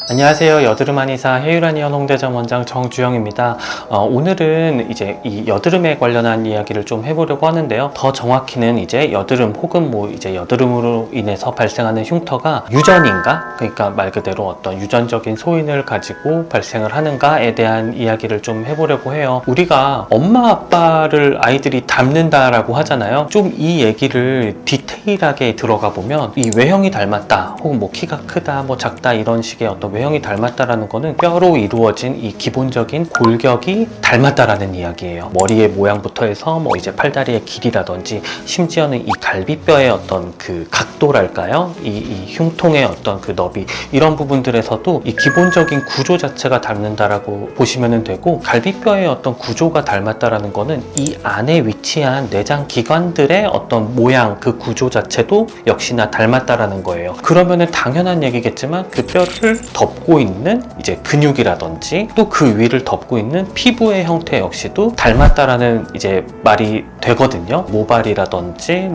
안녕하세요. 여드름 한의사 해유란이원 홍대점 원장 정주영입니다. 오늘은 이제 이 여드름에 관련한 이야기를 좀 해보려고 하는데요. 더 정확히는 이제 여드름 혹은 이제 여드름으로 인해서 발생하는 흉터가 유전인가? 그러니까 말 그대로 어떤 유전적인 소인을 가지고 발생을 하는가에 대한 이야기를 좀 해보려고 해요. 우리가 엄마 아빠를 아이들이 닮는다라고 하잖아요. 좀 이 얘기를 디테일하게 들어가 보면 이 외형이 닮았다 혹은 키가 크다 작다 이런 식의 어떤 외형이 닮았다라는 거는 뼈로 이루어진 이 기본적인 골격이 닮았다라는 이야기예요. 머리의 모양부터 해서 이제 팔다리의 길이라든지 심지어는 이 갈비뼈의 어떤 그 각도랄까요? 이 흉통의 어떤 그 너비 이런 부분들에서도 이 기본적인 구조 자체가 닮는다라고 보시면 되고, 갈비뼈의 어떤 구조가 닮았다라는 거는 이 안에 위치한 내장 기관들의 어떤 모양 그 구조 자체도 역시나 닮았다라는 거예요. 그러면은 당연한 얘기겠지만 그 뼈를 덮고 있는 이제 근육이라든지 또 그 위를 덮고 있는 피부의 형태 역시도 닮았다라는 이제 말이 되거든요. 모발이라든지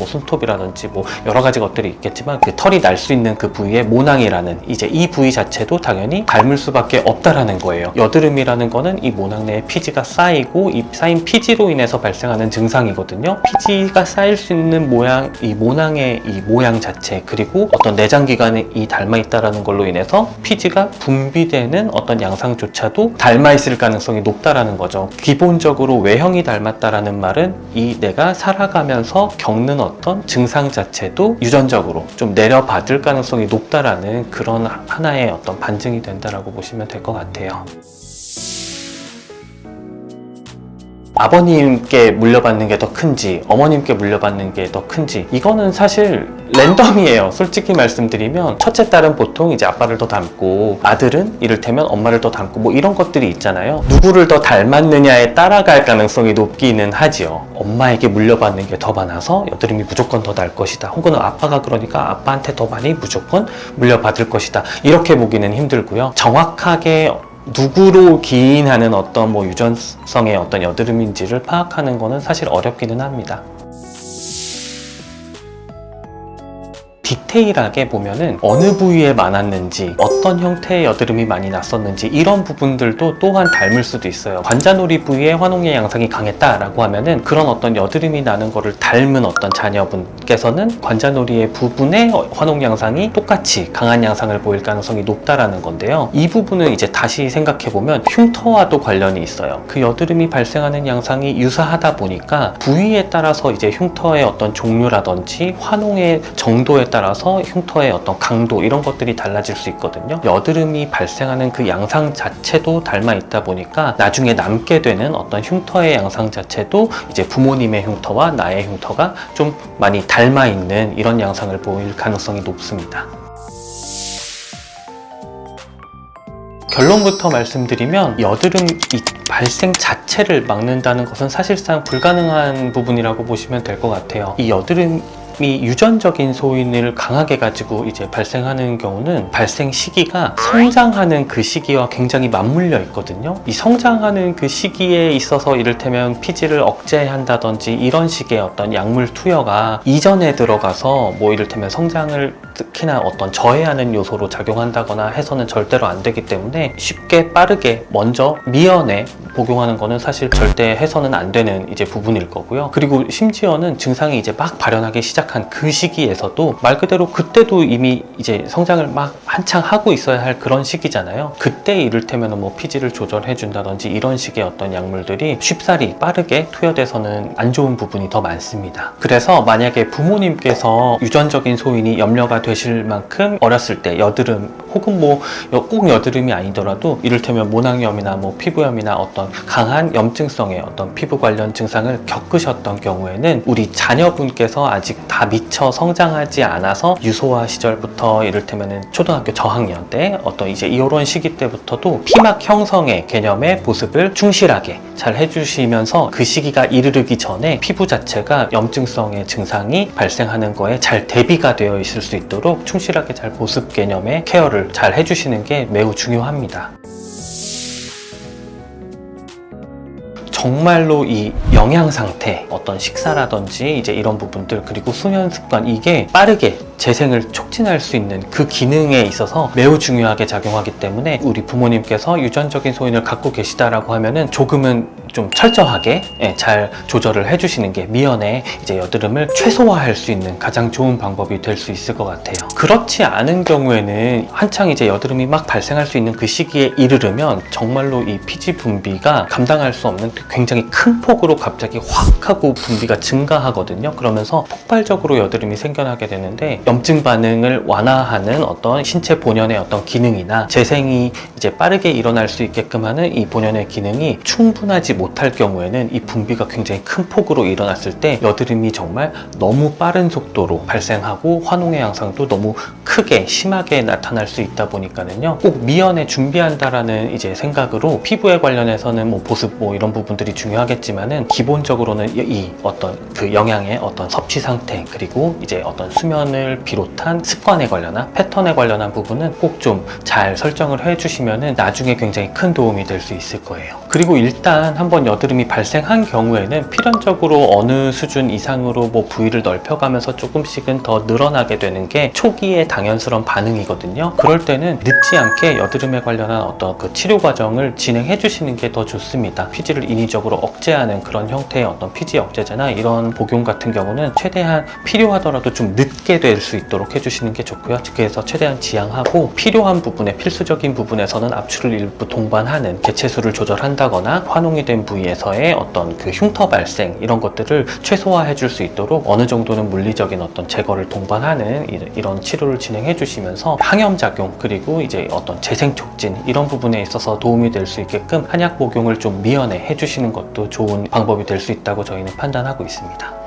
손톱이라든지 여러 가지 것들이 있겠지만 그 털이 날 수 있는 그 부위의 모낭이라는 이제 이 부위 자체도 당연히 닮을 수밖에 없다라는 거예요. 여드름이라는 거는 이 모낭 내에 피지가 쌓이고 이 쌓인 피지로 인해서 발생하는 증상이거든요. 피지가 쌓일 수 있는 모양, 이 모낭의 이 모양 자체 그리고 어떤 내장기관이 닮아 있다라는 걸로 인해서 피지가 분비되는 어떤 양상조차도 닮아 있을 가능성이 높다라는 거죠. 기본적으로 외형이 닮았다라는 말은 이 내가 살아가면서 겪는 어떤 증상 자체도 유전적으로 좀 내려받을 가능성이 높다라는 그런 하나의 어떤 반증이 된다라고 보시면 될 것 같아요. 아버님께 물려받는 게 더 큰지 어머님께 물려받는 게 더 큰지 이거는 사실 랜덤이에요. 솔직히 말씀드리면 첫째 딸은 보통 이제 아빠를 더 닮고 아들은 이를테면 엄마를 더 닮고 이런 것들이 있잖아요. 누구를 더 닮았느냐에 따라갈 가능성이 높기는 하지요. 엄마에게 물려받는 게 더 많아서 여드름이 무조건 더 날 것이다, 혹은 아빠가 그러니까 아빠한테 더 많이 무조건 물려받을 것이다, 이렇게 보기는 힘들고요. 정확하게 누구로 기인하는 어떤 유전성의 어떤 여드름인지를 파악하는 것은 사실 어렵기는 합니다. 디테일하게 보면은 어느 부위에 많았는지 어떤 형태의 여드름이 많이 났었는지 이런 부분들도 또한 닮을 수도 있어요. 관자놀이 부위에 환홍의 양상이 강했다라고 하면은 그런 어떤 여드름이 나는 거를 닮은 어떤 자녀분께서는 관자놀이의 부분에 환홍 양상이 똑같이 강한 양상을 보일 가능성이 높다라는 건데요. 이 부분은 이제 다시 생각해 보면 흉터와도 관련이 있어요. 그 여드름이 발생하는 양상이 유사하다 보니까 부위에 따라서 이제 흉터의 어떤 종류라든지 환홍의 정도에 따라서 흉터의 어떤 강도 이런 것들이 달라질 수 있거든요. 여드름이 발생하는 그 양상 자체도 닮아 있다 보니까 나중에 남게 되는 어떤 흉터의 양상 자체도 이제 부모님의 흉터와 나의 흉터가 좀 많이 닮아 있는 이런 양상을 보일 가능성이 높습니다. 결론부터 말씀드리면 여드름 발생 자체를 막는다는 것은 사실상 불가능한 부분이라고 보시면 될 것 같아요. 이 여드름이 유전적인 소인을 강하게 가지고 이제 발생하는 경우는 발생 시기가 성장하는 그 시기와 굉장히 맞물려 있거든요. 이 성장하는 그 시기에 있어서 이를테면 피지를 억제한다든지 이런 식의 어떤 약물 투여가 이전에 들어가서 이를테면 성장을 특히나 어떤 저해하는 요소로 작용한다거나 해서는 절대로 안 되기 때문에 쉽게 빠르게 먼저 미연에 복용하는 거는 사실 절대 해서는 안 되는 이제 부분일 거고요. 그리고 심지어는 증상이 이제 막 발현하기 시작한 그 시기에서도 말 그대로 그때도 이미 이제 성장을 막 한창 하고 있어야 할 그런 시기잖아요. 그때 이를테면 피지를 조절해 준다든지 이런 식의 어떤 약물들이 쉽사리 빠르게 투여돼서는 안 좋은 부분이 더 많습니다. 그래서 만약에 부모님께서 유전적인 소인이 염려가 되실 만큼 어렸을 때 여드름 혹은 꼭 여드름이 아니더라도 이를테면 모낭염이나 피부염이나 어떤 강한 염증성의 어떤 피부 관련 증상을 겪으셨던 경우에는 우리 자녀분께서 아직 다 미처 성장하지 않아서 유소화 시절부터 이를테면 초등학교 저학년 때 어떤 이제 이런 시기 때부터도 피막 형성의 개념의 보습을 충실하게 잘 해주시면서 그 시기가 이르르기 전에 피부 자체가 염증성의 증상이 발생하는 거에 잘 대비가 되어 있을 수 있도록 충실하게 잘 보습 개념의 케어를 잘 해주시는 게 매우 중요합니다. 정말로 이 영양 상태, 어떤 식사라든지 이제 이런 부분들, 그리고 수면 습관, 이게 빠르게 재생을 촉진할 수 있는 그 기능에 있어서 매우 중요하게 작용하기 때문에 우리 부모님께서 유전적인 소인을 갖고 계시다라고 하면은 조금은 좀 철저하게 잘 조절을 해주시는 게 미연에 이제 여드름을 최소화할 수 있는 가장 좋은 방법이 될 수 있을 것 같아요. 그렇지 않은 경우에는 한창 이제 여드름이 막 발생할 수 있는 그 시기에 이르르면 정말로 이 피지 분비가 감당할 수 없는 굉장히 큰 폭으로 갑자기 확 하고 분비가 증가하거든요. 그러면서 폭발적으로 여드름이 생겨나게 되는데, 염증 반응을 완화하는 어떤 신체 본연의 어떤 기능이나 재생이 이제 빠르게 일어날 수 있게끔 하는 이 본연의 기능이 충분하지 못할 경우에는 이 분비가 굉장히 큰 폭으로 일어났을 때 여드름이 정말 너무 빠른 속도로 발생하고 환웅의 양상도 너무 크게 심하게 나타날 수 있다 보니까는요, 꼭 미연에 준비한다라는 이제 생각으로 피부에 관련해서는 뭐 보습 뭐 이런 부분들이 중요하겠지만은, 기본적으로는 이 어떤 그 영양의 어떤 섭취 상태, 그리고 이제 어떤 수면을 비롯한 습관에 관련한 패턴에 관련한 부분은 꼭 좀 잘 설정을 해주시면은 나중에 굉장히 큰 도움이 될 수 있을 거예요. 그리고 일단 한번 여드름이 발생한 경우에는 필연적으로 어느 수준 이상으로 뭐 부위를 넓혀가면서 조금씩은 더 늘어나게 되는 게 초기의 당연스러운 반응이거든요. 그럴 때는 늦지 않게 여드름에 관련한 어떤 그 치료 과정을 진행해 주시는 게 더 좋습니다. 피지를 인위적으로 억제하는 그런 형태의 어떤 피지 억제제나 이런 복용 같은 경우는 최대한 필요하더라도 좀 늦게 될 수 있도록 해주시는 게 좋고요. 그래서 최대한 지양하고, 필요한 부분에, 필수적인 부분에서는 압출을 일부 동반하는 개체수를 조절한다거나 환웅이 된 부위에서의 어떤 그 흉터 발생, 이런 것들을 최소화해 줄 수 있도록 어느 정도는 물리적인 어떤 제거를 동반하는 이런 치료를 진행해 주시면서 항염작용, 그리고 이제 어떤 재생 촉진, 이런 부분에 있어서 도움이 될 수 있게끔 한약 복용을 좀 미연에 해주시는 것도 좋은 방법이 될 수 있다고 저희는 판단하고 있습니다.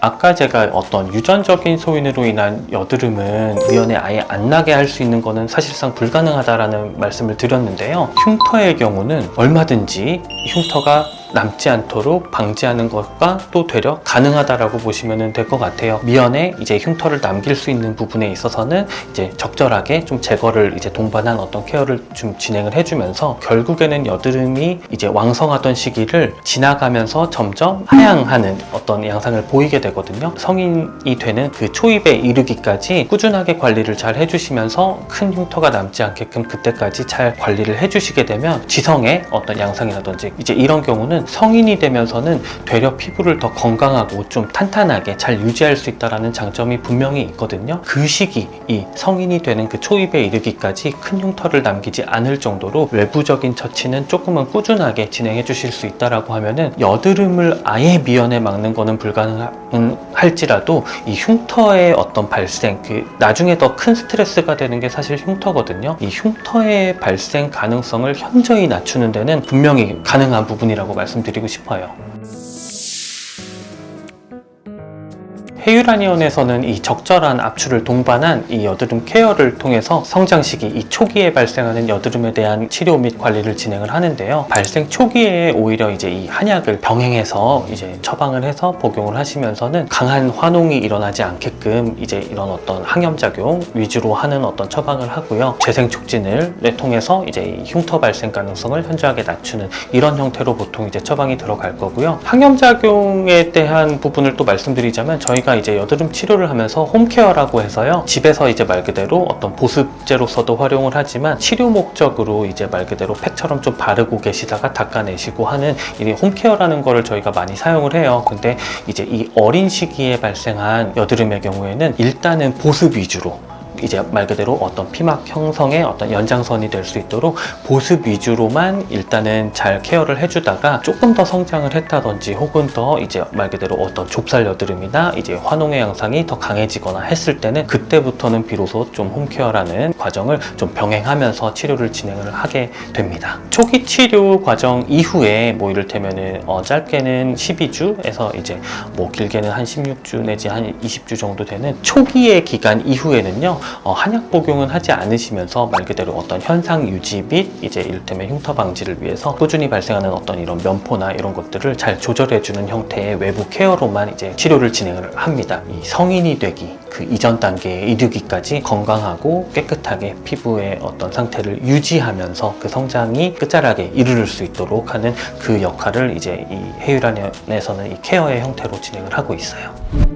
아까 제가 어떤 유전적인 소인으로 인한 여드름은 미연에 아예 안 나게 할 수 있는 거는 사실상 불가능하다라는 말씀을 드렸는데요. 흉터의 경우는 얼마든지 흉터가 남지 않도록 방지하는 것과 또 되려 가능하다라고 보시면 될 것 같아요. 미연에 이제 흉터를 남길 수 있는 부분에 있어서는 이제 적절하게 좀 제거를 이제 동반한 어떤 케어를 좀 진행을 해주면서, 결국에는 여드름이 이제 왕성하던 시기를 지나가면서 점점 하향하는 어떤 양상을 보이게 되거든요. 성인이 되는 그 초입에 이르기까지 꾸준하게 관리를 잘 해주시면서 큰 흉터가 남지 않게끔 그때까지 잘 관리를 해주시게 되면 지성의 어떤 양상이라든지 이제 이런 경우는 성인이 되면서는 되려 피부를 더 건강하고 좀 탄탄하게 잘 유지할 수 있다는 장점이 분명히 있거든요. 그 시기, 이 성인이 되는 그 초입에 이르기까지 큰 흉터를 남기지 않을 정도로 외부적인 처치는 조금은 꾸준하게 진행해 주실 수 있다라고 하면은, 여드름을 아예 미연에 막는 거는 불가능할지라도 이 흉터의 어떤 발생, 그 나중에 더 큰 스트레스가 되는 게 사실 흉터거든요. 이 흉터의 발생 가능성을 현저히 낮추는 데는 분명히 가능한 부분이라고 말씀드리고 싶어요. 헤유라니언에서는 이 적절한 압출을 동반한 이 여드름 케어를 통해서 성장 시기, 이 초기에 발생하는 여드름에 대한 치료 및 관리를 진행을 하는데요. 발생 초기에 오히려 이제 이 한약을 병행해서 이제 처방을 해서 복용을 하시면서는 강한 환웅이 일어나지 않게끔 이제 이런 어떤 항염작용 위주로 하는 어떤 처방을 하고요. 재생 촉진을 통해서 이제 이 흉터 발생 가능성을 현저하게 낮추는 이런 형태로 보통 이제 처방이 들어갈 거고요. 항염작용에 대한 부분을 또 말씀드리자면, 저희가 이제 여드름 치료를 하면서 홈케어라고 해서요, 집에서 이제 말 그대로 어떤 보습제로서도 활용을 하지만 치료 목적으로 이제 말 그대로 팩처럼 좀 바르고 계시다가 닦아내시고 하는 이 홈케어라는 거를 저희가 많이 사용을 해요. 근데 이제 이 어린 시기에 발생한 여드름의 경우에는 일단은 보습 위주로, 이제 말 그대로 어떤 피막 형성의 어떤 연장선이 될 수 있도록 보습 위주로만 일단은 잘 케어를 해주다가, 조금 더 성장을 했다든지 혹은 더 이제 말 그대로 어떤 좁쌀 여드름이나 이제 환웅의 양상이 더 강해지거나 했을 때는, 그때부터는 비로소 좀 홈케어라는 과정을 좀 병행하면서 치료를 진행을 하게 됩니다. 초기 치료 과정 이후에 뭐 이를테면은 짧게는 12주에서 이제 뭐 길게는 한 16주 내지 한 20주 정도 되는 초기의 기간 이후에는요, 한약 복용은 하지 않으시면서 말 그대로 어떤 현상 유지 및 이제 이를테면 흉터 방지를 위해서 꾸준히 발생하는 어떤 이런 면포나 이런 것들을 잘 조절해주는 형태의 외부 케어로만 이제 치료를 진행을 합니다. 이 성인이 되기 그 이전 단계에 이르기까지 건강하고 깨끗하게 피부의 어떤 상태를 유지하면서 그 성장이 끝자락에 이르를 수 있도록 하는 그 역할을 이제 이 헤유란에서는 이 케어의 형태로 진행을 하고 있어요.